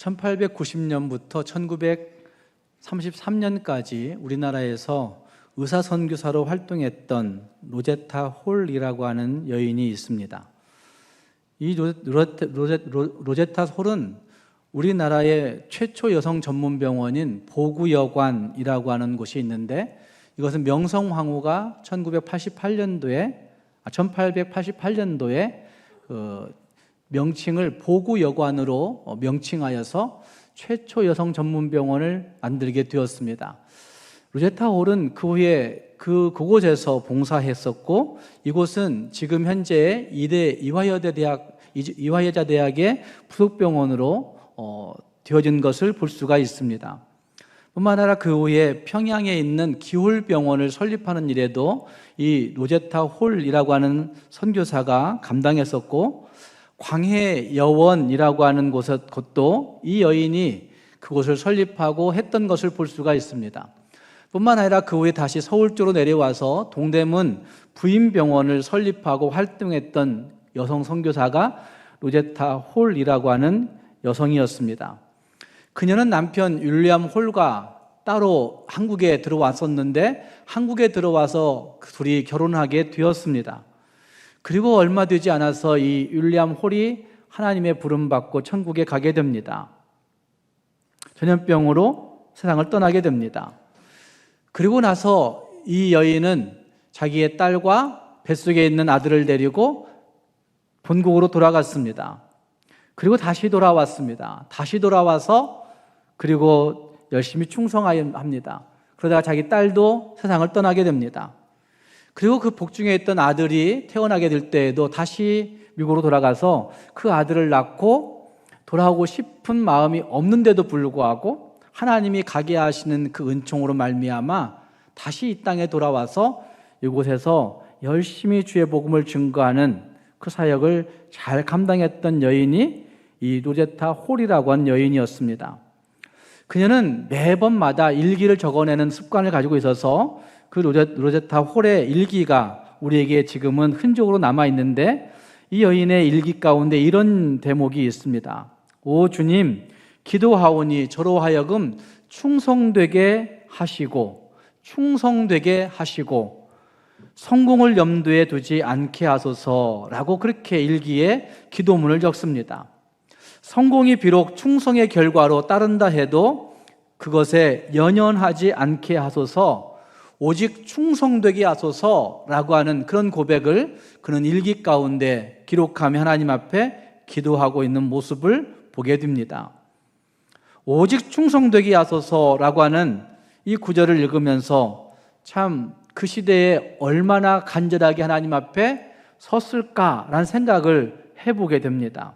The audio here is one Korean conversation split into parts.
1890년부터 1933년까지 우리나라에서 의사 선교사로 활동했던 로제타 홀이라고 하는 여인이 있습니다. 이 로제타 홀은 우리나라의 최초 여성 전문 병원인 보구여관이라고 하는 곳이 있는데, 이것은 명성황후가 1888년도에 명칭을 보구여관으로 명칭하여서 최초 여성 전문 병원을 만들게 되었습니다. 로제타 홀은 그 후에 그곳에서 봉사했었고, 이곳은 지금 현재 이화여자 대학의 부속병원으로 되어진 것을 볼 수가 있습니다. 뿐만 아니라 그 후에 평양에 있는 기홀병원을 설립하는 일에도 이 로제타 홀이라고 하는 선교사가 감당했었고, 광해여원이라고 하는 곳도 이 여인이 그곳을 설립하고 했던 것을 볼 수가 있습니다. 뿐만 아니라 그 후에 다시 서울 쪽으로 내려와서 동대문 부인병원을 설립하고 활동했던 여성 선교사가 로제타 홀이라고 하는 여성이었습니다. 그녀는 남편 윌리엄 홀과 따로 한국에 들어왔었는데, 한국에 들어와서 둘이 결혼하게 되었습니다. 그리고 얼마 되지 않아서 이 윌리엄 홀이 하나님의 부름받고 천국에 가게 됩니다. 전염병으로 세상을 떠나게 됩니다. 그리고 나서 이 여인은 자기의 딸과 뱃속에 있는 아들을 데리고 본국으로 돌아갔습니다. 그리고 다시 돌아왔습니다. 다시 돌아와서 그리고 열심히 충성합니다. 그러다가 자기 딸도 세상을 떠나게 됩니다. 그리고 그 복중에 있던 아들이 태어나게 될 때에도 다시 미국으로 돌아가서 그 아들을 낳고 돌아오고 싶은 마음이 없는데도 불구하고 하나님이 가게 하시는 그 은총으로 말미암아 다시 이 땅에 돌아와서 이곳에서 열심히 주의 복음을 증거하는 그 사역을 잘 감당했던 여인이 이 로제타 홀이라고 하는 여인이었습니다. 그녀는 매번마다 일기를 적어내는 습관을 가지고 있어서 그 로제타 홀의 일기가 우리에게 지금은 흔적으로 남아있는데, 이 여인의 일기 가운데 이런 대목이 있습니다. 오 주님, 기도하오니 저로 하여금 충성되게 하시고 성공을 염두에 두지 않게 하소서라고 그렇게 일기에 기도문을 적습니다. 성공이 비록 충성의 결과로 따른다 해도 그것에 연연하지 않게 하소서, 오직 충성되게 하소서라고 하는 그런 고백을 그는 일기 가운데 기록하며 하나님 앞에 기도하고 있는 모습을 보게 됩니다. 오직 충성되게 하소서라고 하는 이 구절을 읽으면서 참 그 시대에 얼마나 간절하게 하나님 앞에 섰을까라는 생각을 해보게 됩니다.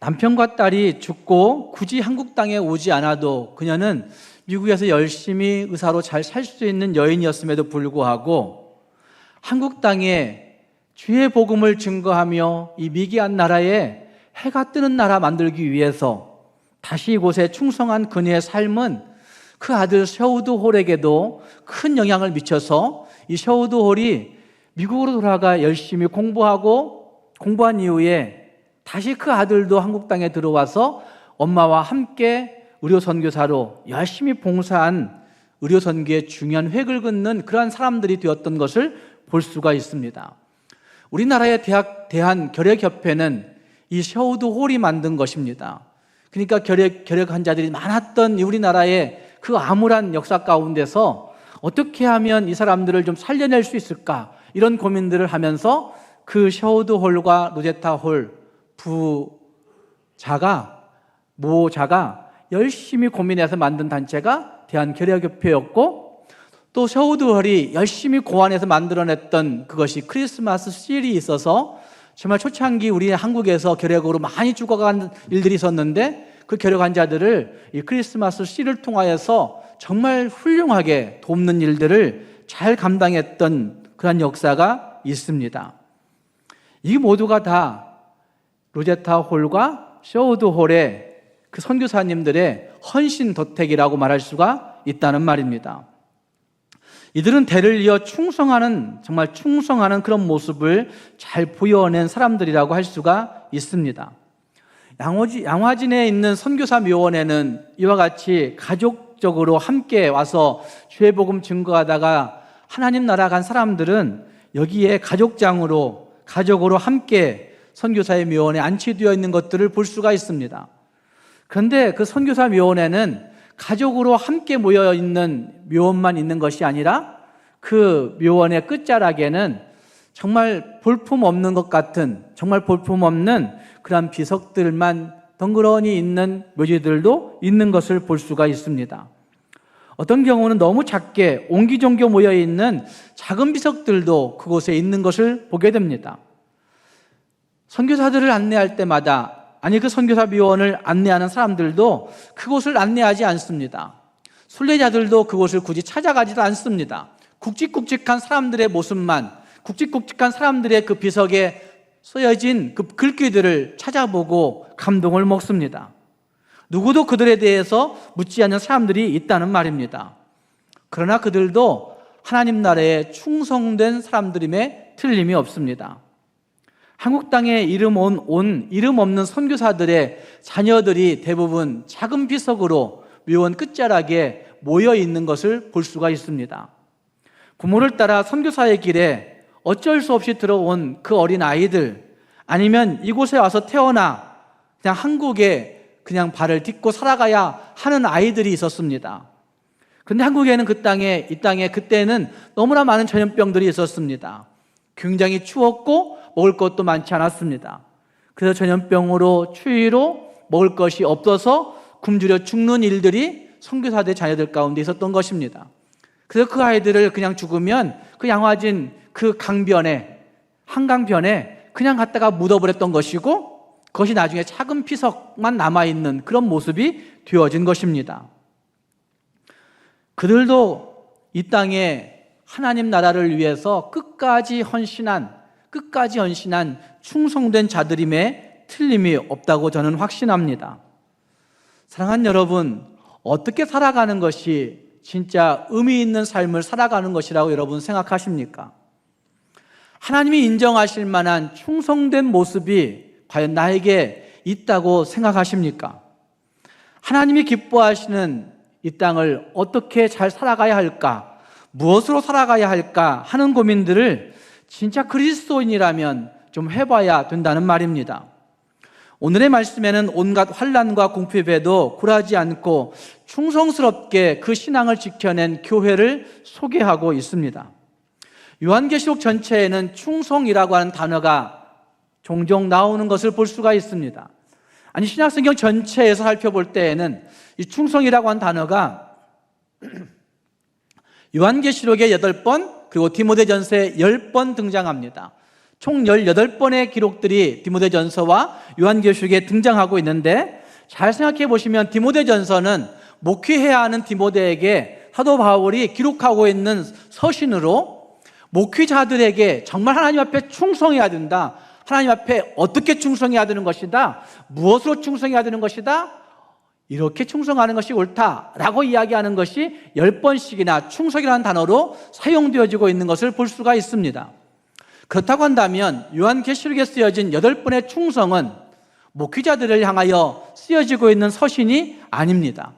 남편과 딸이 죽고 굳이 한국 땅에 오지 않아도 그녀는 미국에서 열심히 의사로 잘 살 수 있는 여인이었음에도 불구하고 한국 땅에 주의 복음을 증거하며 이 미개한 나라에 해가 뜨는 나라 만들기 위해서 다시 이곳에 충성한 그녀의 삶은 그 아들 셔우드 홀에게도 큰 영향을 미쳐서 이 셔우드 홀이 미국으로 돌아가 열심히 공부한 이후에 다시 그 아들도 한국 땅에 들어와서 엄마와 함께 의료 선교사로 열심히 봉사한 의료 선교의 중요한 획을 긋는 그러한 사람들이 되었던 것을 볼 수가 있습니다. 우리나라의 대한결핵협회는 이 셔우드 홀이 만든 것입니다. 그러니까 결핵 환자들이 많았던 우리나라의 그 암울한 역사 가운데서 어떻게 하면 이 사람들을 좀 살려낼 수 있을까, 이런 고민들을 하면서 그 셔우드 홀과 로제타 홀 모자가 열심히 고민해서 만든 단체가 대한결핵협회였고, 또 셔우드 홀이 열심히 고안해서 만들어냈던 그것이 크리스마스 실이 있어서 정말 초창기 우리 한국에서 결핵으로 많이 죽어간 일들이 있었는데, 그 결핵 환자들을 이 크리스마스 실을 통하여서 정말 훌륭하게 돕는 일들을 잘 감당했던 그런 역사가 있습니다. 이 모두가 다 로제타 홀과 셔우드 홀의 그 선교사님들의 헌신 덕택이라고 말할 수가 있다는 말입니다. 이들은 대를 이어 정말 충성하는 그런 모습을 잘 보여낸 사람들이라고 할 수가 있습니다. 양화진에 있는 선교사 묘원에는 이와 같이 가족적으로 함께 와서 주의 복음 증거하다가 하나님 나라 간 사람들은 여기에 가족으로 함께 선교사의 묘원에 안치되어 있는 것들을 볼 수가 있습니다. 그런데 그 선교사 묘원에는 가족으로 함께 모여 있는 묘원만 있는 것이 아니라 그 묘원의 끝자락에는 정말 볼품없는 것 같은, 정말 볼품없는 그런 비석들만 덩그러니 있는 묘지들도 있는 것을 볼 수가 있습니다. 어떤 경우는 너무 작게 옹기종기 모여 있는 작은 비석들도 그곳에 있는 것을 보게 됩니다. 선교사들을 안내할 때마다, 아니 그 선교사 묘원을 안내하는 사람들도 그곳을 안내하지 않습니다. 순례자들도 그곳을 굳이 찾아가지도 않습니다. 굵직굵직한 사람들의 모습만, 굵직굵직한 사람들의 그 비석에 쓰여진 그 글귀들을 찾아보고 감동을 먹습니다. 누구도 그들에 대해서 묻지 않는 사람들이 있다는 말입니다. 그러나 그들도 하나님 나라에 충성된 사람들임에 틀림이 없습니다. 한국 땅에 이름 없는 선교사들의 자녀들이 대부분 작은 비석으로 묘원 끝자락에 모여 있는 것을 볼 수가 있습니다. 부모를 따라 선교사의 길에 어쩔 수 없이 들어온 그 어린 아이들, 아니면 이곳에 와서 태어나 그냥 한국에 그냥 발을 딛고 살아가야 하는 아이들이 있었습니다. 그런데 한국에는 이 땅에 그때는 너무나 많은 전염병들이 있었습니다. 굉장히 추웠고 먹을 것도 많지 않았습니다. 그래서 전염병으로 추위로 먹을 것이 없어서 굶주려 죽는 일들이 선교사들 자녀들 가운데 있었던 것입니다. 그래서 그 아이들을 그냥 죽으면 그 양화진 그 한강변에 그냥 갖다가 묻어버렸던 것이고, 그것이 나중에 작은 피석만 남아있는 그런 모습이 되어진 것입니다. 그들도 이 땅에 하나님 나라를 위해서 끝까지 헌신한 충성된 자들임에 틀림이 없다고 저는 확신합니다. 사랑하는 여러분, 어떻게 살아가는 것이 진짜 의미 있는 삶을 살아가는 것이라고 여러분 생각하십니까? 하나님이 인정하실 만한 충성된 모습이 과연 나에게 있다고 생각하십니까? 하나님이 기뻐하시는 이 땅을 어떻게 잘 살아가야 할까? 무엇으로 살아가야 할까? 하는 고민들을 진짜 그리스도인이라면 좀 해봐야 된다는 말입니다. 오늘의 말씀에는 온갖 환난과 궁핍에도 굴하지 않고 충성스럽게 그 신앙을 지켜낸 교회를 소개하고 있습니다. 요한계시록 전체에는 충성이라고 하는 단어가 종종 나오는 것을 볼 수가 있습니다. 아니, 신약성경 전체에서 살펴볼 때에는 이 충성이라고 하는 단어가 요한계시록에 8번, 그리고 디모데전서에 10번 등장합니다. 총 18번의 기록들이 디모데전서와 요한계시록에 등장하고 있는데, 잘 생각해 보시면 디모데전서는 목회해야 하는 디모데에게 사도 바울이 기록하고 있는 서신으로 목회자들에게 정말 하나님 앞에 충성해야 된다, 하나님 앞에 어떻게 충성해야 되는 것이다, 무엇으로 충성해야 되는 것이다, 이렇게 충성하는 것이 옳다라고 이야기하는 것이 10번씩이나 충성이라는 단어로 사용되어지고 있는 것을 볼 수가 있습니다. 그렇다고 한다면 요한계시록에 쓰여진 8번의 충성은 목회자들을 향하여 쓰여지고 있는 서신이 아닙니다.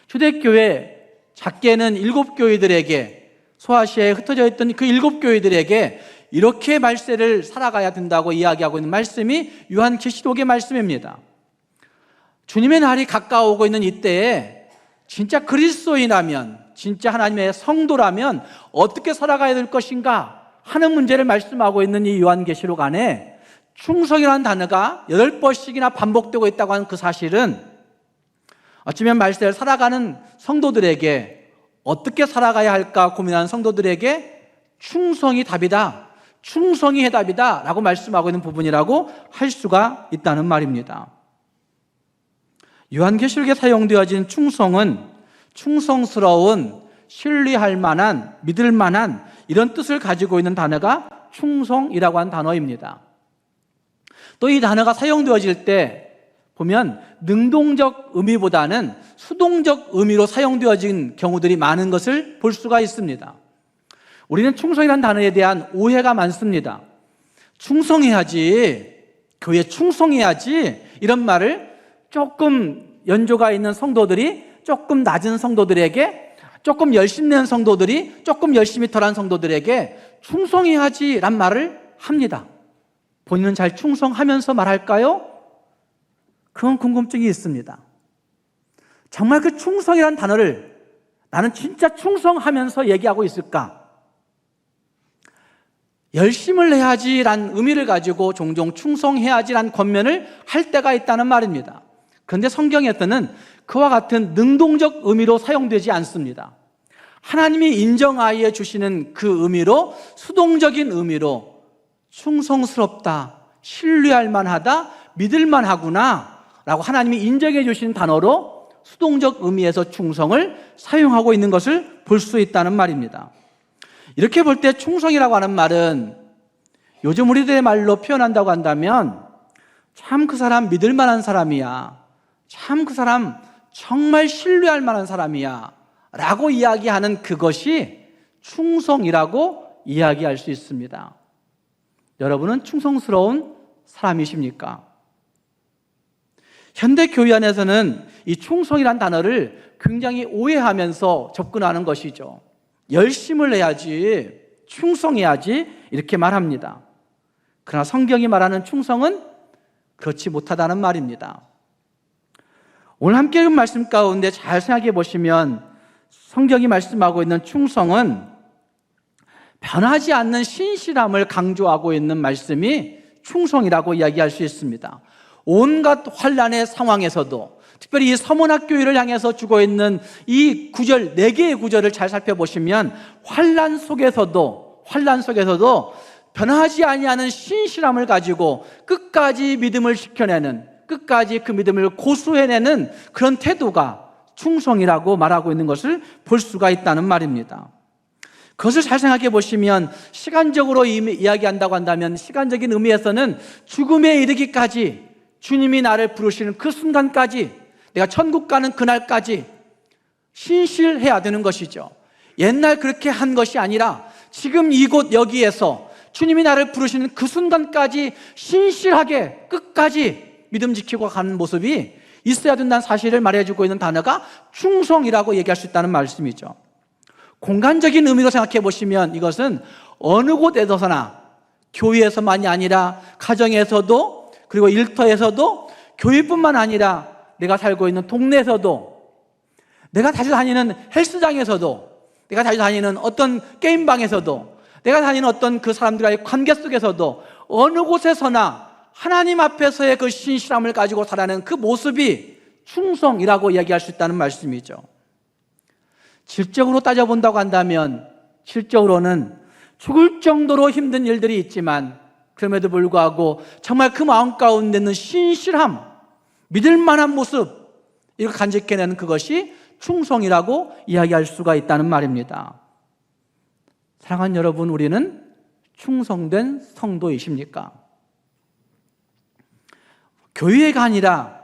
초대교회 작게는 7교회들에게, 소아시아에 흩어져 있던 그 7교회들에게 이렇게 말세를 살아가야 된다고 이야기하고 있는 말씀이 요한계시록의 말씀입니다. 주님의 날이 가까워오고 있는 이때에 진짜 그리스도인이라면, 진짜 하나님의 성도라면 어떻게 살아가야 될 것인가 하는 문제를 말씀하고 있는 이 요한계시록 안에 충성이라는 단어가 8번씩이나 반복되고 있다고 하는 그 사실은 어쩌면 말세를 살아가는 성도들에게, 어떻게 살아가야 할까 고민하는 성도들에게 충성이 답이다, 충성이 해답이다 라고 말씀하고 있는 부분이라고 할 수가 있다는 말입니다. 요한계시록에 사용되어진 충성은 충성스러운, 신뢰할 만한, 믿을 만한 이런 뜻을 가지고 있는 단어가 충성이라고 하는 단어입니다. 또 이 단어가 사용되어질 때 보면 능동적 의미보다는 수동적 의미로 사용되어진 경우들이 많은 것을 볼 수가 있습니다. 우리는 충성이라는 단어에 대한 오해가 많습니다. 충성해야지, 교회에 충성해야지, 이런 말을 조금 연조가 있는 성도들이 조금 낮은 성도들에게, 조금 열심 낸 성도들이 조금 열심히 덜한 성도들에게 충성해야지 란 말을 합니다. 본인은 잘 충성하면서 말할까요? 그건 궁금증이 있습니다. 정말 그 충성이라는 단어를 나는 진짜 충성하면서 얘기하고 있을까? 열심을 해야지란 의미를 가지고 종종 충성해야지란 권면을 할 때가 있다는 말입니다. 그런데 성경에서는 그와 같은 능동적 의미로 사용되지 않습니다. 하나님이 인정하여 주시는 그 의미로, 수동적인 의미로 충성스럽다, 신뢰할 만하다, 믿을 만하구나 라고 하나님이 인정해 주신 단어로 수동적 의미에서 충성을 사용하고 있는 것을 볼 수 있다는 말입니다. 이렇게 볼 때 충성이라고 하는 말은 요즘 우리들의 말로 표현한다고 한다면 참 그 사람 믿을 만한 사람이야, 참 그 사람 정말 신뢰할 만한 사람이야 라고 이야기하는 그것이 충성이라고 이야기할 수 있습니다. 여러분은 충성스러운 사람이십니까? 현대 교회 안에서는 이 충성이란 단어를 굉장히 오해하면서 접근하는 것이죠. 열심을 해야지, 충성해야지 이렇게 말합니다. 그러나 성경이 말하는 충성은 그렇지 못하다는 말입니다. 오늘 함께 읽은 말씀 가운데 잘 생각해 보시면 성경이 말씀하고 있는 충성은 변하지 않는 신실함을 강조하고 있는 말씀이 충성이라고 이야기할 수 있습니다. 온갖 환난의 상황에서도, 특별히 이 서문학교회를 향해서 주고 있는 이 구절, 4개의 구절을 잘 살펴보시면 환난 속에서도 변하지 아니하는 신실함을 가지고 끝까지 믿음을 지켜내는, 끝까지 그 믿음을 고수해내는 그런 태도가 충성이라고 말하고 있는 것을 볼 수가 있다는 말입니다. 그것을 잘 생각해 보시면 시간적으로 이야기한다고 한다면 시간적인 의미에서는 죽음에 이르기까지, 주님이 나를 부르시는 그 순간까지, 내가 천국 가는 그날까지 신실해야 되는 것이죠. 옛날 그렇게 한 것이 아니라 지금 이곳 여기에서 주님이 나를 부르시는 그 순간까지 신실하게 끝까지 믿음 지키고 가는 모습이 있어야 된다는 사실을 말해주고 있는 단어가 충성이라고 얘기할 수 있다는 말씀이죠. 공간적인 의미로 생각해 보시면 이것은 어느 곳에서나, 교회에서만이 아니라 가정에서도, 그리고 일터에서도, 교회뿐만 아니라 내가 살고 있는 동네에서도, 내가 자주 다니는 헬스장에서도, 내가 자주 다니는 어떤 게임방에서도, 내가 다니는 어떤 그 사람들과의 관계 속에서도, 어느 곳에서나 하나님 앞에서의 그 신실함을 가지고 살아가는 그 모습이 충성이라고 이야기할 수 있다는 말씀이죠. 질적으로 따져본다고 한다면 질적으로는 죽을 정도로 힘든 일들이 있지만 그럼에도 불구하고 정말 그 마음 가운데는 신실함, 믿을 만한 모습, 이걸 간직해내는 그것이 충성이라고 이야기할 수가 있다는 말입니다. 사랑하는 여러분, 우리는 충성된 성도이십니까? 교회가 아니라,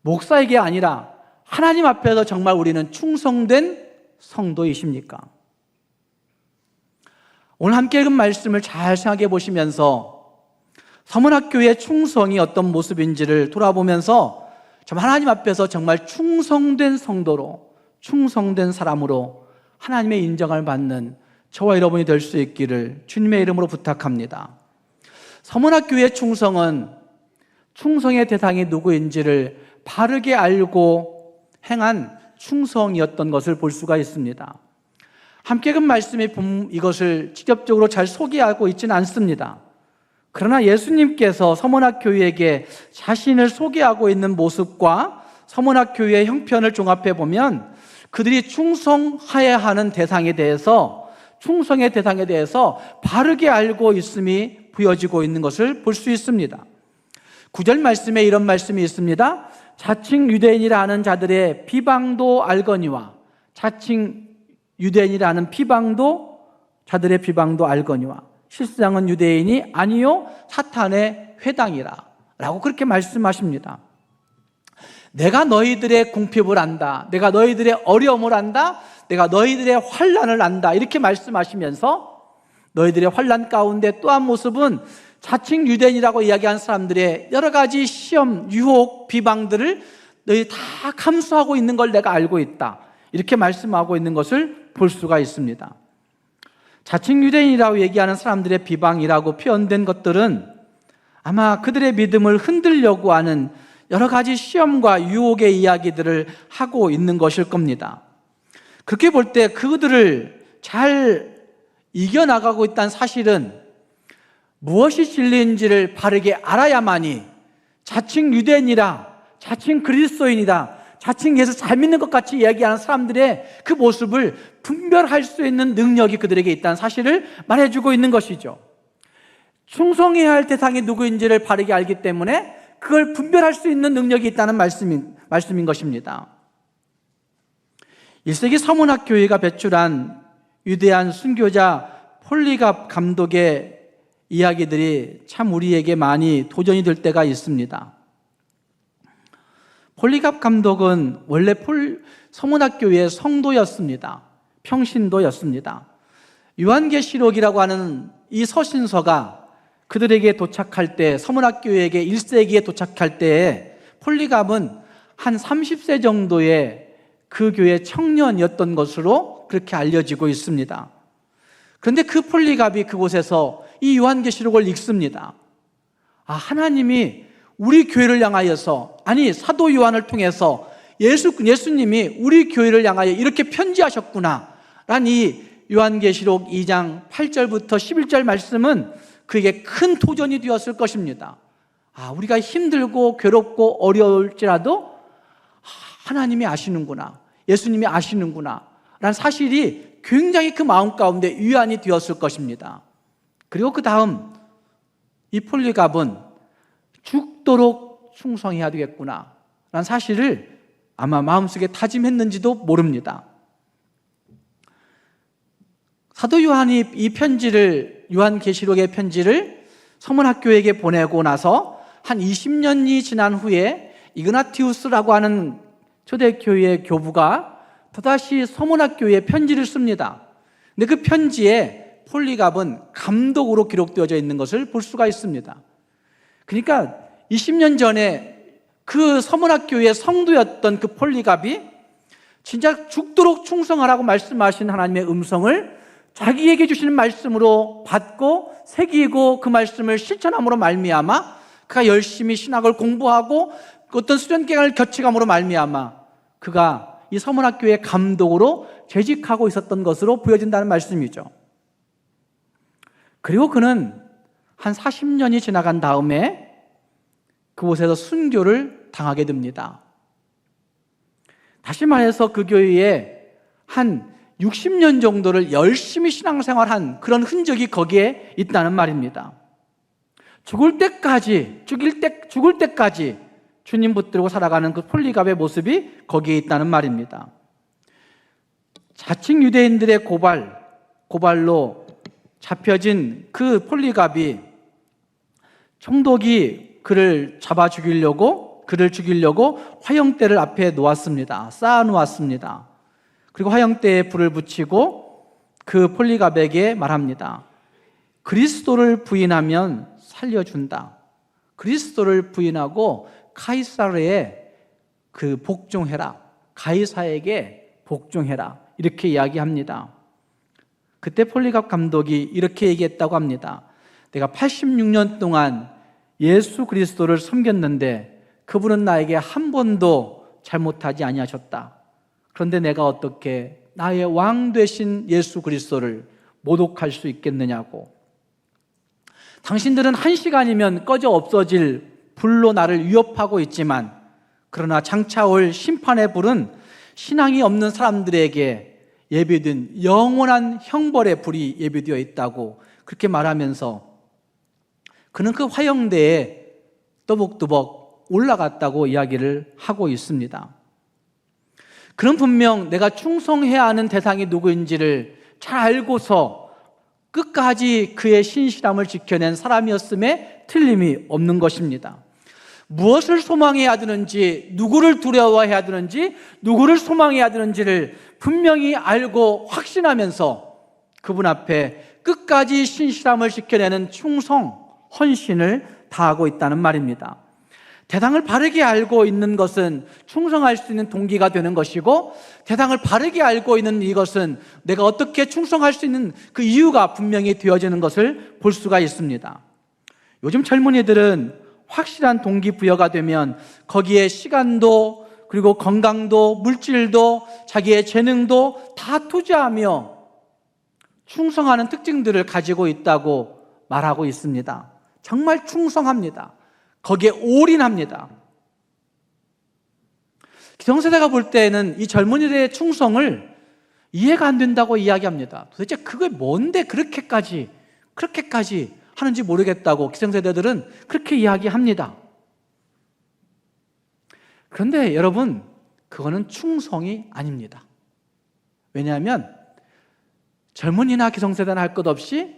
목사에게 아니라 하나님 앞에서 정말 우리는 충성된 성도이십니까? 오늘 함께 읽은 말씀을 잘 생각해 보시면서 서문학교의 충성이 어떤 모습인지를 돌아보면서 정말 하나님 앞에서 정말 충성된 성도로, 충성된 사람으로 하나님의 인정을 받는 저와 여러분이 될 수 있기를 주님의 이름으로 부탁합니다. 서문학교의 충성은 충성의 대상이 누구인지를 바르게 알고 행한 충성이었던 것을 볼 수가 있습니다. 함께 읽은 말씀이 이것을 직접적으로 잘 소개하고 있지는 않습니다. 그러나 예수님께서 서문학교회에게 자신을 소개하고 있는 모습과 서문학교회의 형편을 종합해 보면 그들이 충성해야 하는 대상에 대해서, 충성의 대상에 대해서 바르게 알고 있음이 보여지고 있는 것을 볼 수 있습니다. 9절 말씀에 이런 말씀이 있습니다. 자칭 유대인이라 하는 자들의 비방도 알거니와, 자칭 유대인이라 하는 자들의 비방도 알거니와, 실상은 유대인이 아니요 사탄의 회당이라 라고 그렇게 말씀하십니다. 내가 너희들의 궁핍을 안다, 내가 너희들의 어려움을 안다, 내가 너희들의 환난을 안다, 이렇게 말씀하시면서 너희들의 환난 가운데 또 한 모습은 자칭 유대인이라고 이야기한 사람들의 여러 가지 시험, 유혹, 비방들을 너희 다 감수하고 있는 걸 내가 알고 있다, 이렇게 말씀하고 있는 것을 볼 수가 있습니다. 자칭 유대인이라고 얘기하는 사람들의 비방이라고 표현된 것들은 아마 그들의 믿음을 흔들려고 하는 여러 가지 시험과 유혹의 이야기들을 하고 있는 것일 겁니다. 그렇게 볼 때 그들을 잘 이겨나가고 있다는 사실은 무엇이 진리인지를 바르게 알아야만이 자칭 유대인이라, 자칭 그리스도인이다, 자칭 예수 잘 믿는 것 같이 이야기하는 사람들의 그 모습을 분별할 수 있는 능력이 그들에게 있다는 사실을 말해주고 있는 것이죠. 충성해야 할 대상이 누구인지를 바르게 알기 때문에 그걸 분별할 수 있는 능력이 있다는 말씀인 것입니다. 1세기 서문학교회가 배출한 위대한 순교자 폴리갑 감독의 이야기들이 참 우리에게 많이 도전이 될 때가 있습니다. 폴리갑 감독은 원래 서문학교회의 성도였습니다. 평신도였습니다. 요한계시록이라고 하는 이 서신서가 그들에게 도착할 때, 서문학교회에게 1세기에 도착할 때에 폴리갑은 한 30세 정도의 그 교회 청년이었던 것으로 그렇게 알려지고 있습니다. 그런데 그 폴리갑이 그곳에서 이 요한계시록을 읽습니다. 하나님이 우리 교회를 향하여서, 아니 사도 요한을 통해서 예수님이 우리 교회를 향하여 이렇게 편지하셨구나 라는 이 요한계시록 2장 8절부터 11절 말씀은 그에게 큰 도전이 되었을 것입니다. 우리가 힘들고 괴롭고 어려울지라도 하나님이 아시는구나, 예수님이 아시는구나 라는 사실이 굉장히 그 마음 가운데 위안이 되었을 것입니다. 그리고 그 다음 이 폴리갑은 죽도록 충성해야 되겠구나 라는 사실을 아마 마음속에 다짐했는지도 모릅니다. 사도 요한이 이 편지를, 요한계시록의 편지를 서문학교에게 보내고 나서 한 20년이 지난 후에 이그나티우스라고 하는 초대교회의 교부가 또다시 서문학교에 편지를 씁니다. 근데 그 편지에 폴리갑은 감독으로 기록되어져 있는 것을 볼 수가 있습니다. 그러니까 20년 전에 그 서문학교의 성도였던 그 폴리갑이 진짜 죽도록 충성하라고 말씀하신 하나님의 음성을 자기에게 주시는 말씀으로 받고 새기고 그 말씀을 실천함으로 말미암아 그가 열심히 신학을 공부하고 어떤 수련기간을 거쳐감으로 말미암아 그가 이 서문학교의 감독으로 재직하고 있었던 것으로 보여진다는 말씀이죠. 그리고 그는 한 40년이 지나간 다음에 그곳에서 순교를 당하게 됩니다. 다시 말해서 그 교회에 한 60년 정도를 열심히 신앙생활한 그런 흔적이 거기에 있다는 말입니다. 죽을 때까지 주님 붙들고 살아가는 그 폴리갑의 모습이 거기에 있다는 말입니다. 자칭 유대인들의 고발로 잡혀진 그 폴리갑이 총독이 그를 죽이려고 화형대를 앞에 쌓아 놓았습니다. 그리고 화형대에 불을 붙이고 그 폴리갑에게 말합니다. 그리스도를 부인하면 살려준다. 그리스도를 부인하고 카이사르에 복종해라. 가이사에게 복종해라. 이렇게 이야기합니다. 그때 폴리갑 감독이 이렇게 얘기했다고 합니다. 내가 86년 동안 예수 그리스도를 섬겼는데 그분은 나에게 한 번도 잘못하지 아니하셨다. 그런데 내가 어떻게 나의 왕 되신 예수 그리스도를 모독할 수 있겠느냐고. 당신들은 1시간이면 꺼져 없어질 불로 나를 위협하고 있지만 그러나 장차 올 심판의 불은 신앙이 없는 사람들에게 예비된 영원한 형벌의 불이 예비되어 있다고 그렇게 말하면서 그는 그 화형대에 또복또복 올라갔다고 이야기를 하고 있습니다. 그는 분명 내가 충성해야 하는 대상이 누구인지를 잘 알고서 끝까지 그의 신실함을 지켜낸 사람이었음에 틀림이 없는 것입니다. 무엇을 소망해야 되는지, 누구를 두려워해야 되는지, 누구를 소망해야 되는지를 분명히 알고 확신하면서 그분 앞에 끝까지 신실함을 지켜내는 충성, 헌신을 다하고 있다는 말입니다. 대상을 바르게 알고 있는 것은 충성할 수 있는 동기가 되는 것이고, 대상을 바르게 알고 있는 이것은 내가 어떻게 충성할 수 있는 그 이유가 분명히 되어지는 것을 볼 수가 있습니다. 요즘 젊은이들은 확실한 동기부여가 되면 거기에 시간도, 그리고 건강도, 물질도, 자기의 재능도 다 투자하며 충성하는 특징들을 가지고 있다고 말하고 있습니다. 정말 충성합니다. 거기에 올인합니다. 기성세대가 볼 때는 이 젊은이들의 충성을 이해가 안 된다고 이야기합니다. 도대체 그게 뭔데 그렇게까지 하는지 모르겠다고 기성세대들은 그렇게 이야기합니다. 그런데 여러분, 그거는 충성이 아닙니다. 왜냐하면 젊은이나 기성세대나 할 것 없이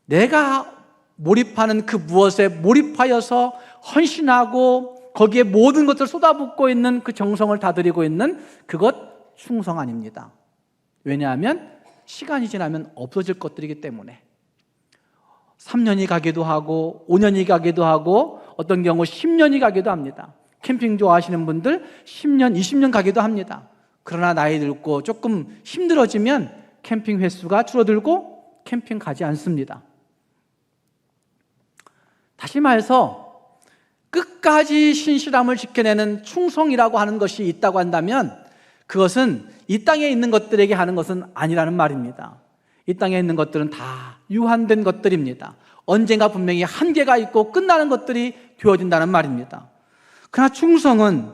내가 몰입하는 그 무엇에 몰입하여서 헌신하고 거기에 모든 것을 쏟아붓고 있는 그 정성을 다드리고 있는 그것 충성 아닙니다. 왜냐하면 시간이 지나면 없어질 것들이기 때문에. 3년이 가기도 하고 5년이 가기도 하고 어떤 경우 10년이 가기도 합니다. 캠핑 좋아하시는 분들 10년, 20년 가기도 합니다. 그러나 나이 들고 조금 힘들어지면 캠핑 횟수가 줄어들고 캠핑 가지 않습니다. 다시 말해서 끝까지 신실함을 지켜내는 충성이라고 하는 것이 있다고 한다면 그것은 이 땅에 있는 것들에게 하는 것은 아니라는 말입니다. 이 땅에 있는 것들은 다 유한된 것들입니다. 언젠가 분명히 한계가 있고 끝나는 것들이 되어진다는 말입니다. 그러나 충성은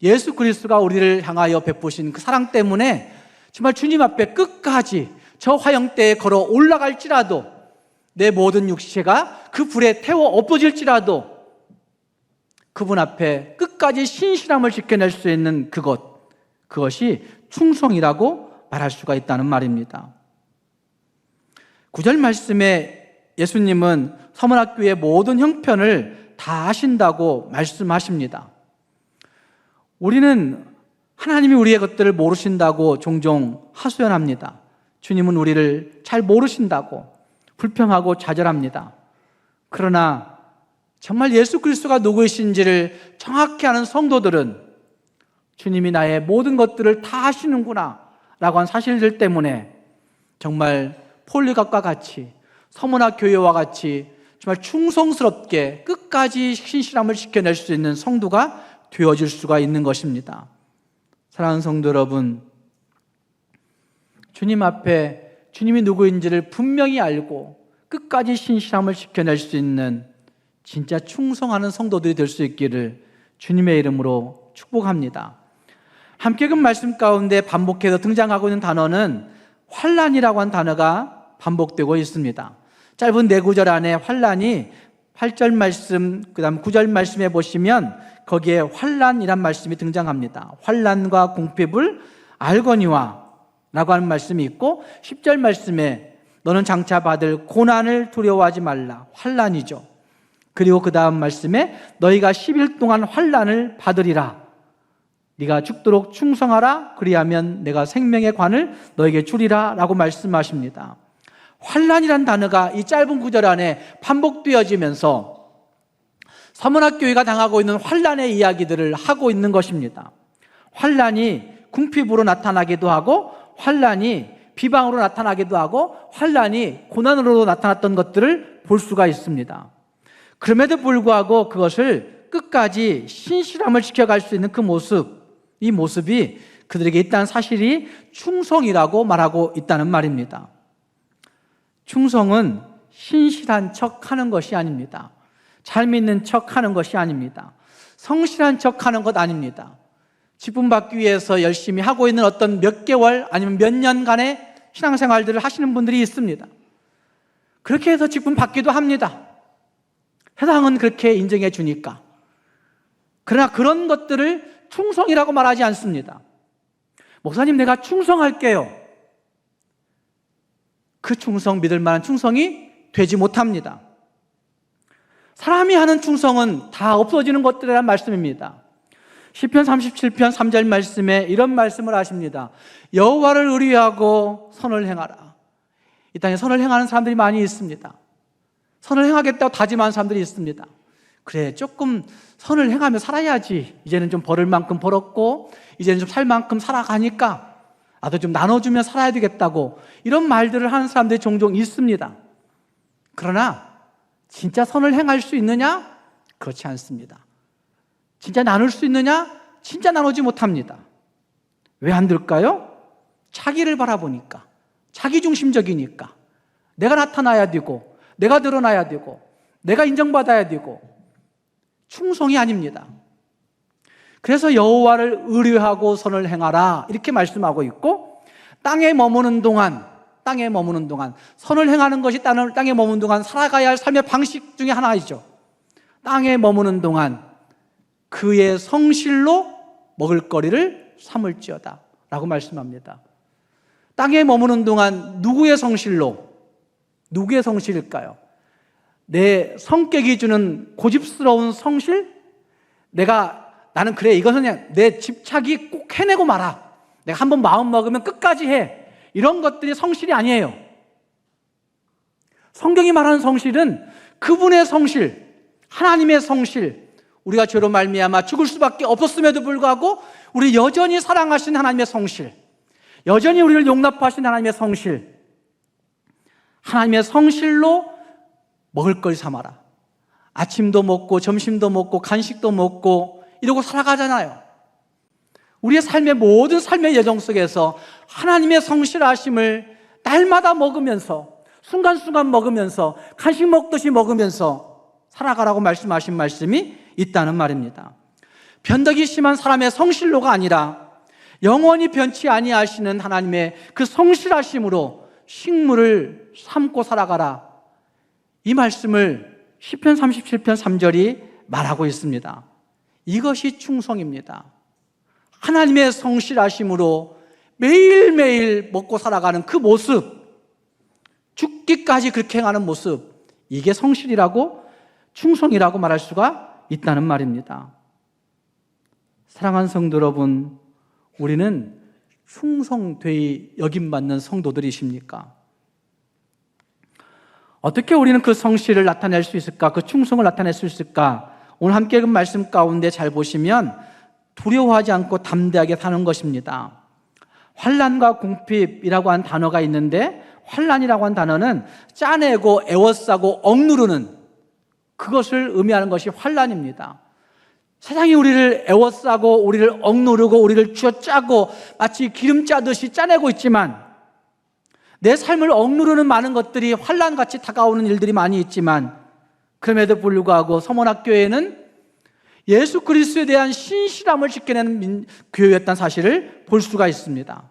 예수 그리스도가 우리를 향하여 베푸신 그 사랑 때문에 정말 주님 앞에 끝까지 저 화형대에 걸어 올라갈지라도 내 모든 육체가 그 불에 태워 엎어질지라도 그분 앞에 끝까지 신실함을 지켜낼 수 있는 그것이 충성이라고 말할 수가 있다는 말입니다. 9절 말씀에 예수님은 서문학교의 모든 형편을 다 하신다고 말씀하십니다. 우리는 하나님이 우리의 것들을 모르신다고 종종 하소연합니다. 주님은 우리를 잘 모르신다고 불평하고 좌절합니다. 그러나 정말 예수 그리스도가 누구이신지를 정확히 아는 성도들은 주님이 나의 모든 것들을 다 하시는구나 라고 한 사실들 때문에 정말 폴리갑과 같이 서문학 교회와 같이 정말 충성스럽게 끝까지 신실함을 지켜낼 수 있는 성도가 되어질 수가 있는 것입니다. 사랑하는 성도 여러분, 주님 앞에 주님이 누구인지를 분명히 알고 끝까지 신실함을 지켜낼 수 있는 진짜 충성하는 성도들이 될 수 있기를 주님의 이름으로 축복합니다. 함께 그 말씀 가운데 반복해서 등장하고 있는 단어는 환난이라고 한 단어가 반복되고 있습니다. 짧은 4구절 안에 환난이 8절 말씀, 그 다음 9절 말씀에 보시면 거기에 환난이란 말씀이 등장합니다. 환난과 궁핍을 알거니와 라고 하는 말씀이 있고 10절 말씀에 너는 장차 받을 고난을 두려워하지 말라. 환난이죠. 그리고 그 다음 말씀에 너희가 10일 동안 환난을 받으리라. 네가 죽도록 충성하라. 그리하면 내가 생명의 관을 너에게 주리라 라고 말씀하십니다. 환난이란 단어가 이 짧은 구절 안에 반복되어지면서 서문학교회가 당하고 있는 환난의 이야기들을 하고 있는 것입니다. 환난이 궁핍으로 나타나기도 하고 환난이 비방으로 나타나기도 하고 환난이 고난으로 나타났던 것들을 볼 수가 있습니다. 그럼에도 불구하고 그것을 끝까지 신실함을 지켜갈 수 있는 그 모습, 이 모습이 그들에게 있다는 사실이 충성이라고 말하고 있다는 말입니다. 충성은 신실한 척하는 것이 아닙니다. 잘 믿는 척하는 것이 아닙니다. 성실한 척하는 것 아닙니다. 직분 받기 위해서 열심히 하고 있는 어떤 몇 개월 아니면 몇 년간의 신앙생활들을 하시는 분들이 있습니다. 그렇게 해서 직분 받기도 합니다. 세상은 그렇게 인정해 주니까. 그러나 그런 것들을 충성이라고 말하지 않습니다. 목사님, 내가 충성할게요. 그 충성, 믿을 만한 충성이 되지 못합니다. 사람이 하는 충성은 다 없어지는 것들이란 말씀입니다. 시편 37편 3절 말씀에 이런 말씀을 하십니다. 여호와를 의뢰하고 선을 행하라. 이 땅에 선을 행하는 사람들이 많이 있습니다. 선을 행하겠다고 다짐하는 사람들이 있습니다. 그래, 조금 선을 행하며 살아야지. 이제는 좀 벌을 만큼 벌었고 이제는 좀 살 만큼 살아가니까 나도 좀 나눠주며 살아야 되겠다고 이런 말들을 하는 사람들이 종종 있습니다. 그러나 진짜 선을 행할 수 있느냐? 그렇지 않습니다. 진짜 나눌 수 있느냐? 진짜 나누지 못합니다. 왜 안 될까요? 자기를 바라보니까, 자기중심적이니까, 내가 나타나야 되고, 내가 드러나야 되고, 내가 인정받아야 되고, 충성이 아닙니다. 그래서 여호와를 의뢰하고 선을 행하라 이렇게 말씀하고 있고, 땅에 머무는 동안 선을 행하는 것이 땅에 머무는 동안 살아가야 할 삶의 방식 중에 하나이죠. 땅에 머무는 동안 그의 성실로 먹을거리를 삼을지어다 라고 말씀합니다. 땅에 머무는 동안 누구의 성실일까요? 내 성격이 주는 고집스러운 성실? 나는 그래, 이것은 그냥 내 집착이 꼭 해내고 말아. 내가 한번 마음 먹으면 끝까지 해. 이런 것들이 성실이 아니에요. 성경이 말하는 성실은 그분의 성실, 하나님의 성실, 우리가 죄로 말미암아 죽을 수밖에 없었음에도 불구하고 우리 여전히 사랑하신 하나님의 성실, 여전히 우리를 용납하신 하나님의 성실, 하나님의 성실로 먹을거리 삼아라. 아침도 먹고 점심도 먹고 간식도 먹고 이러고 살아가잖아요. 우리의 삶의 모든 삶의 여정 속에서 하나님의 성실하심을 날마다 먹으면서, 순간순간 먹으면서, 간식 먹듯이 먹으면서 살아가라고 말씀하신 말씀이 있다는 말입니다. 변덕이 심한 사람의 성실로가 아니라 영원히 변치 아니하시는 하나님의 그 성실하심으로 식물을 삼고 살아가라, 이 말씀을 시편 37편 3절이 말하고 있습니다. 이것이 충성입니다. 하나님의 성실하심으로 매일매일 먹고 살아가는 그 모습, 죽기까지 그렇게 행하는 모습, 이게 성실이라고, 충성이라고 말할 수가 있다는 말입니다. 사랑하는 성도 여러분, 우리는 충성되이 여김받는 성도들이십니까? 어떻게 우리는 그 성실을 나타낼 수 있을까? 그 충성을 나타낼 수 있을까? 오늘 함께 그 말씀 가운데 잘 보시면 두려워하지 않고 담대하게 사는 것입니다. 환난과 궁핍이라고 한 단어가 있는데, 환난이라고 한 단어는 짜내고 애워싸고 억누르는, 그것을 의미하는 것이 환난입니다. 세상이 우리를 애워싸고 우리를 억누르고 우리를 쥐어짜고 마치 기름 짜듯이 짜내고 있지만, 내 삶을 억누르는 많은 것들이 환난같이 다가오는 일들이 많이 있지만, 그럼에도 불구하고 서문학교회는 예수 그리스도에 대한 신실함을 지켜내는 교회였다는 사실을 볼 수가 있습니다.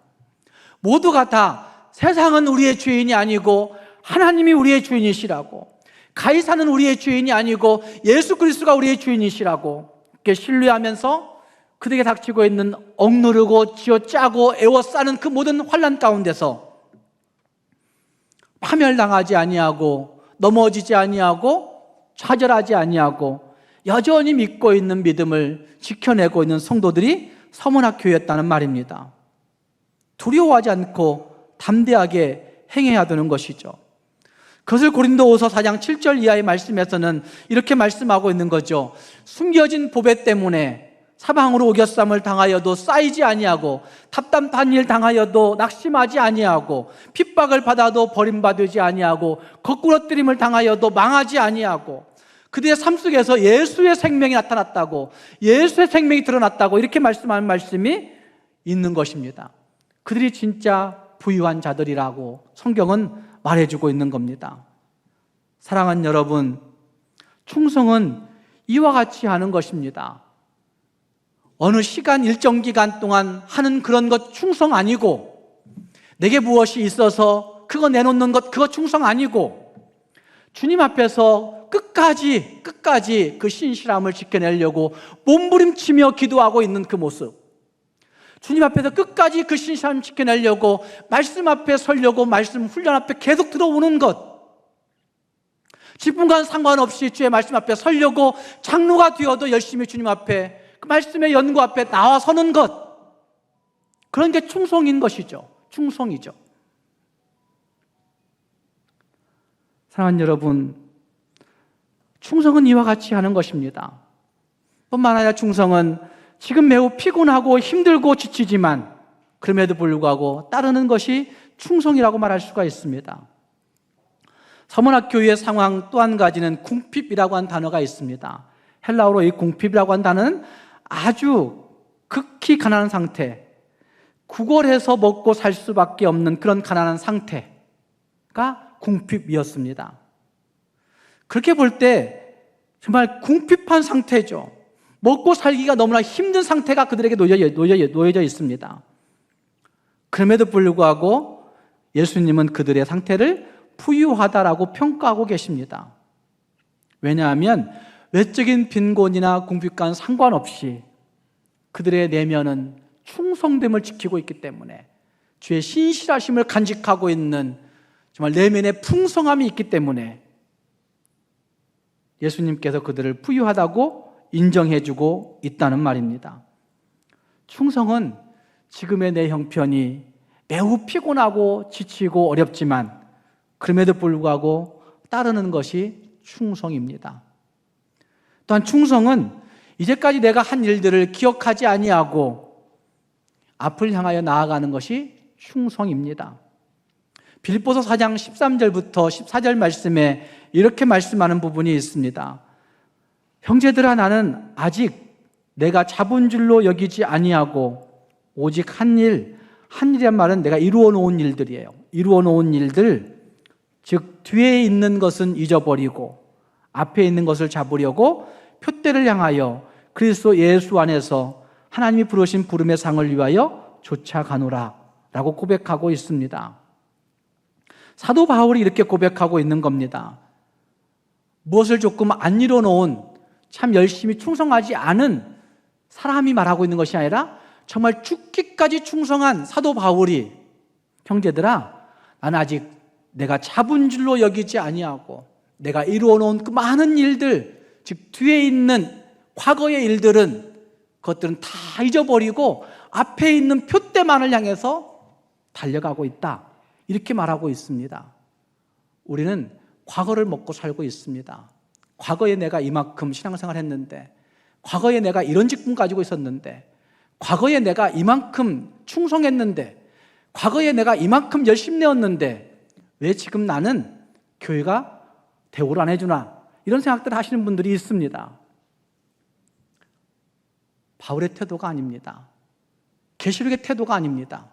모두가 다 세상은 우리의 주인이 아니고 하나님이 우리의 주인이시라고, 가이사는 우리의 주인이 아니고 예수 그리스도가 우리의 주인이시라고 이렇게 신뢰하면서 그들에게 닥치고 있는 억누르고 쥐어짜고 애워싸는 그 모든 환난 가운데서 파멸당하지 아니하고 넘어지지 아니하고 좌절하지 아니하고 여전히 믿고 있는 믿음을 지켜내고 있는 성도들이 서문학교였다는 말입니다. 두려워하지 않고 담대하게 행해야 되는 것이죠. 그것을 고린도후서 4장 7절 이하의 말씀에서는 이렇게 말씀하고 있는 거죠. 숨겨진 보배 때문에 사방으로 오겨쌈을 당하여도 쌓이지 아니하고, 답답한 일 당하여도 낙심하지 아니하고, 핍박을 받아도 버림받지 아니하고, 거꾸러뜨림을 당하여도 망하지 아니하고, 그들의 삶 속에서 예수의 생명이 나타났다고, 예수의 생명이 드러났다고 이렇게 말씀하는 말씀이 있는 것입니다. 그들이 진짜 부유한 자들이라고 성경은 말해주고 있는 겁니다. 사랑하는 여러분, 충성은 이와 같이 하는 것입니다. 어느 시간, 일정 기간 동안 하는 그런 것 충성 아니고, 내게 무엇이 있어서 그거 내놓는 것, 그거 충성 아니고, 주님 앞에서 끝까지 그 신실함을 지켜내려고 몸부림치며 기도하고 있는 그 모습, 주님 앞에서 끝까지 그 신실함을 지켜내려고 말씀 앞에 서려고 말씀 훈련 앞에 계속 들어오는 것, 기쁨과는 상관없이 주의 말씀 앞에 서려고 장로가 되어도 열심히 주님 앞에 그 말씀의 연구 앞에 나와 서는 것, 그런 게 충성인 것이죠. 충성이죠. 사랑하는 여러분, 충성은 이와 같이 하는 것입니다. 뿐만 아니라 충성은 지금 매우 피곤하고 힘들고 지치지만 그럼에도 불구하고 따르는 것이 충성이라고 말할 수가 있습니다. 서문학교의 상황 또 한 가지는 궁핍이라고 한 단어가 있습니다. 헬라어로 이 궁핍이라고 한 단어는 아주 극히 가난한 상태, 구걸해서 먹고 살 수밖에 없는 그런 가난한 상태가 궁핍이었습니다. 그렇게 볼 때 정말 궁핍한 상태죠. 먹고 살기가 너무나 힘든 상태가 그들에게 놓여져 있습니다. 그럼에도 불구하고 예수님은 그들의 상태를 부유하다라고 평가하고 계십니다. 왜냐하면 외적인 빈곤이나 궁핍과는 상관없이 그들의 내면은 충성됨을 지키고 있기 때문에, 주의 신실하심을 간직하고 있는 정말 내면의 풍성함이 있기 때문에 예수님께서 그들을 부유하다고 인정해주고 있다는 말입니다. 충성은 지금의 내 형편이 매우 피곤하고 지치고 어렵지만 그럼에도 불구하고 따르는 것이 충성입니다. 또한 충성은 이제까지 내가 한 일들을 기억하지 아니하고 앞을 향하여 나아가는 것이 충성입니다. 빌립보서 4장 13절부터 14절 말씀에 이렇게 말씀하는 부분이 있습니다. 형제들아, 나는 아직 내가 잡은 줄로 여기지 아니하고 오직 한 일이란 말은 내가 이루어 놓은 일들이에요. 이루어 놓은 일들, 즉 뒤에 있는 것은 잊어버리고 앞에 있는 것을 잡으려고 표대를 향하여 그리스도 예수 안에서 하나님이 부르신 부름의 상을 위하여 쫓아가노라 라고 고백하고 있습니다. 사도 바울이 이렇게 고백하고 있는 겁니다. 무엇을 조금 안 이뤄놓은, 참 열심히 충성하지 않은 사람이 말하고 있는 것이 아니라 정말 죽기까지 충성한 사도 바울이, 형제들아, 나는 아직 내가 잡은 줄로 여기지 아니하고 내가 이루어놓은 그 많은 일들, 즉 뒤에 있는 과거의 일들은, 그것들은 다 잊어버리고 앞에 있는 표대만을 향해서 달려가고 있다, 이렇게 말하고 있습니다. 우리는 과거를 먹고 살고 있습니다. 과거에 내가 이만큼 신앙생활 했는데, 과거에 내가 이런 직분 가지고 있었는데, 과거에 내가 이만큼 충성했는데, 과거에 내가 이만큼 열심히 내었는데 왜 지금 나는 교회가 대우를 안 해주나, 이런 생각들을 하시는 분들이 있습니다. 바울의 태도가 아닙니다. 계시록의 태도가 아닙니다.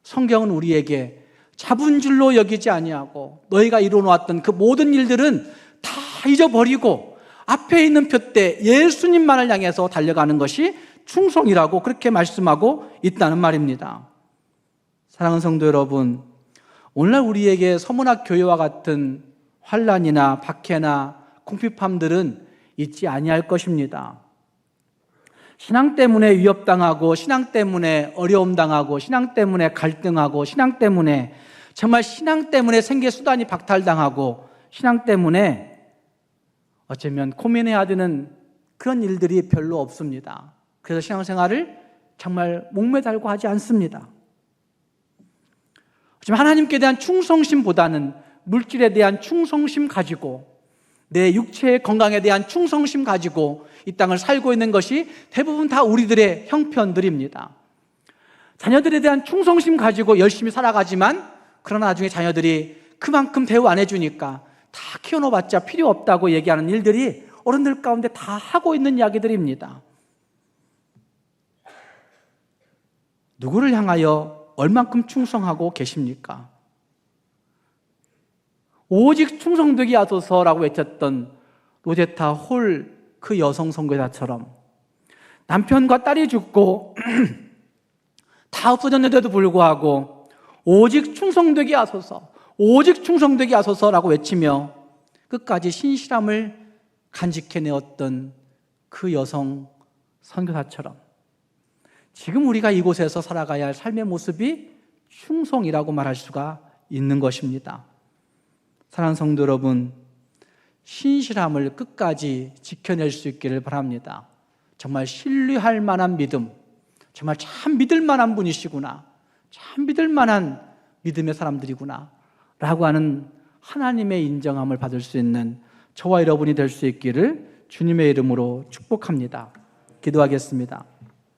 성경은 우리에게 잡은 줄로 여기지 아니하고 너희가 이루어놓았던 그 모든 일들은 다 잊어버리고 앞에 있는 표대 예수님만을 향해서 달려가는 것이 충성이라고 그렇게 말씀하고 있다는 말입니다. 사랑하는 성도 여러분, 오늘날 우리에게 서문학 교회와 같은 환난이나 박해나 궁핍함들은 있지 아니할 것입니다. 신앙 때문에 위협당하고, 신앙 때문에 어려움 당하고, 신앙 때문에 갈등하고, 신앙 때문에 정말 신앙 때문에 생계 수단이 박탈당하고, 신앙 때문에 어쩌면 고민해야 되는 그런 일들이 별로 없습니다. 그래서 신앙생활을 정말 목매달고 하지 않습니다. 하지만 하나님께 대한 충성심보다는 물질에 대한 충성심 가지고, 내 육체의 건강에 대한 충성심 가지고 이 땅을 살고 있는 것이 대부분 다 우리들의 형편들입니다. 자녀들에 대한 충성심 가지고 열심히 살아가지만, 그러나 나중에 자녀들이 그만큼 대우 안 해주니까 다 키워놓아봤자 필요 없다고 얘기하는 일들이 어른들 가운데 다 하고 있는 이야기들입니다. 누구를 향하여 얼만큼 충성하고 계십니까? 오직 충성되게 하소서라고 외쳤던 로제타 홀 그 여성 선교사처럼 남편과 딸이 죽고 다 없어졌는데도 불구하고 오직 충성되게 하소서, 오직 충성되게 하소서라고 외치며 끝까지 신실함을 간직해내었던 그 여성 선교사처럼 지금 우리가 이곳에서 살아가야 할 삶의 모습이 충성이라고 말할 수가 있는 것입니다. 사랑하는 성도 여러분, 신실함을 끝까지 지켜낼 수 있기를 바랍니다. 정말 신뢰할 만한 믿음, 정말 참 믿을 만한 분이시구나, 참 믿을 만한 믿음의 사람들이구나 라고 하는 하나님의 인정함을 받을 수 있는 저와 여러분이 될 수 있기를 주님의 이름으로 축복합니다. 기도하겠습니다.